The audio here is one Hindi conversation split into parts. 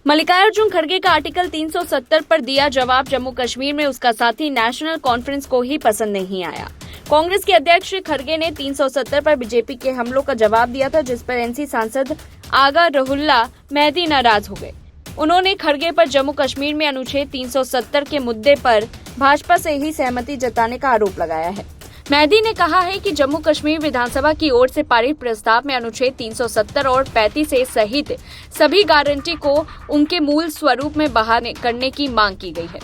मल्लिकार्जुन खड़गे का आर्टिकल 370 पर दिया जवाब जम्मू कश्मीर में उसका साथी नेशनल कॉन्फ्रेंस को ही पसंद नहीं आया। कांग्रेस के अध्यक्ष खड़गे ने 370 पर बीजेपी के हमलों का जवाब दिया था, जिस पर एनसी सांसद आगा रुहुल्ला मेहदी नाराज हो गए। उन्होंने खड़गे पर जम्मू कश्मीर में अनुच्छेद 370 के मुद्दे पर भाजपा से ही सहमति जताने का आरोप लगाया है। मेहदी ने कहा है कि जम्मू कश्मीर विधानसभा की ओर से पारित प्रस्ताव में अनुच्छेद 370 और 35 ए सहित सभी गारंटी को उनके मूल स्वरूप में बहाल करने की मांग की गई है।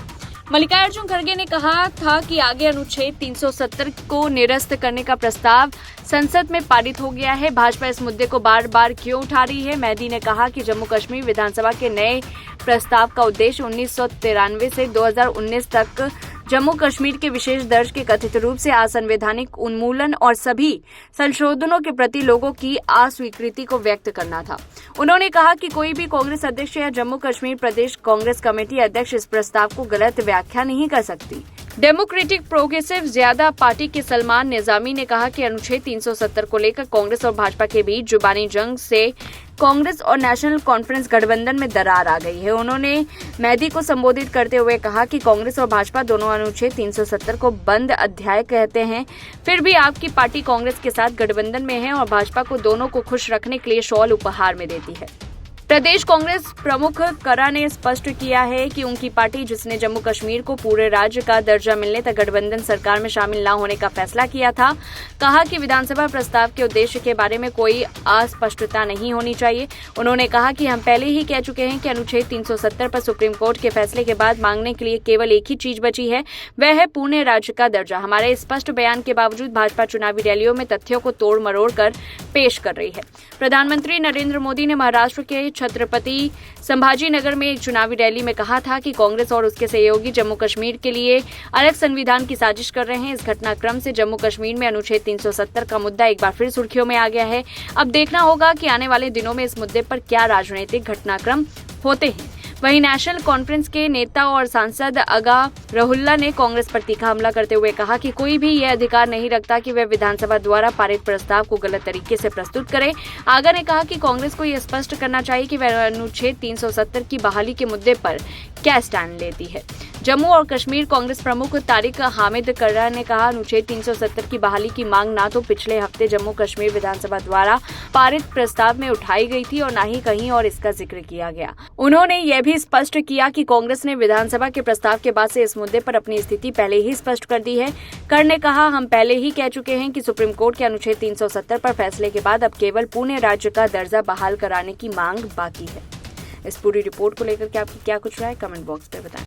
मल्लिकार्जुन खड़गे ने कहा था कि आगे अनुच्छेद 370 को निरस्त करने का प्रस्ताव संसद में पारित हो गया है। भाजपा इस मुद्दे को बार बार क्यों उठा रही है? मेहदी ने कहा कि जम्मू कश्मीर विधानसभा के नए प्रस्ताव का उद्देश्य 1993 से 2019 तक जम्मू कश्मीर के विशेष दर्ज के कथित रूप से असंवैधानिक उन्मूलन और सभी संशोधनों के प्रति लोगों की अस्वीकृति को व्यक्त करना था। उन्होंने कहा कि कोई भी कांग्रेस अध्यक्ष या जम्मू कश्मीर प्रदेश कांग्रेस कमेटी अध्यक्ष इस प्रस्ताव को गलत व्याख्या नहीं कर सकती। डेमोक्रेटिक प्रोग्रेसिव ज्यादा पार्टी के सलमान निजामी ने कहा कि अनुच्छेद 370 को लेकर कांग्रेस और भाजपा के बीच जुबानी जंग से कांग्रेस और नेशनल कॉन्फ्रेंस गठबंधन में दरार आ गई है। उन्होंने मेहदी को संबोधित करते हुए कहा कि कांग्रेस और भाजपा दोनों अनुच्छेद 370 को बंद अध्याय कहते हैं, फिर भी आपकी पार्टी कांग्रेस के साथ गठबंधन में है और भाजपा को दोनों को खुश रखने के लिए शॉल उपहार में देती है। प्रदेश कांग्रेस प्रमुख करा ने स्पष्ट किया है कि उनकी पार्टी, जिसने जम्मू कश्मीर को पूरे राज्य का दर्जा मिलने तक गठबंधन सरकार में शामिल न होने का फैसला किया था, कहा कि विधानसभा प्रस्ताव के उद्देश्य के बारे में कोई अस्पष्टता नहीं होनी चाहिए। उन्होंने कहा कि हम पहले ही कह चुके हैं कि अनुच्छेद 370 पर सुप्रीम कोर्ट के फैसले के बाद मांगने के लिए केवल एक ही चीज बची है, वह है पूर्ण राज्य का दर्जा। हमारे स्पष्ट बयान के बावजूद भाजपा चुनावी रैलियों में तथ्यों को तोड़ मरोड़ कर पेश कर रही है। प्रधानमंत्री नरेंद्र मोदी ने महाराष्ट्र के छत्रपति संभाजीनगर में एक चुनावी रैली में कहा था कि कांग्रेस और उसके सहयोगी जम्मू कश्मीर के लिए अलग संविधान की साजिश कर रहे हैं। इस घटनाक्रम से जम्मू कश्मीर में अनुच्छेद 370 का मुद्दा एक बार फिर सुर्खियों में आ गया है। अब देखना होगा कि आने वाले दिनों में इस मुद्दे पर क्या राजनीतिक घटनाक्रम होते हैं। वहीं नेशनल कॉन्फ्रेंस के नेता और सांसद आगा रुहुल्ला ने कांग्रेस पर तीखा हमला करते हुए कहा कि कोई भी यह अधिकार नहीं रखता कि वह विधानसभा द्वारा पारित प्रस्ताव को गलत तरीके से प्रस्तुत करे। आगा ने कहा कि कांग्रेस को यह स्पष्ट करना चाहिए कि वह अनुच्छेद 370 की बहाली के मुद्दे पर क्या स्टैंड लेती है। जम्मू और कश्मीर कांग्रेस प्रमुख तारिक हामिद कर्रा ने कहा, अनुच्छेद 370 की बहाली की मांग न तो पिछले हफ्ते जम्मू कश्मीर विधानसभा द्वारा पारित प्रस्ताव में उठाई गई थी और न ही कहीं और इसका जिक्र किया गया। उन्होंने यह भी स्पष्ट किया कि कांग्रेस ने विधानसभा के प्रस्ताव के बाद से इस मुद्दे पर अपनी स्थिति पहले ही स्पष्ट कर दी है। कर ने कहा, हम पहले ही कह चुके हैं कि सुप्रीम कोर्ट के अनुच्छेद 370 पर फैसले के बाद अब केवल पूर्ण राज्य का दर्जा बहाल कराने की मांग बाकी है। इस पूरी रिपोर्ट को लेकर के आपकी क्या कुछ राय, कमेंट बॉक्स में बताएं।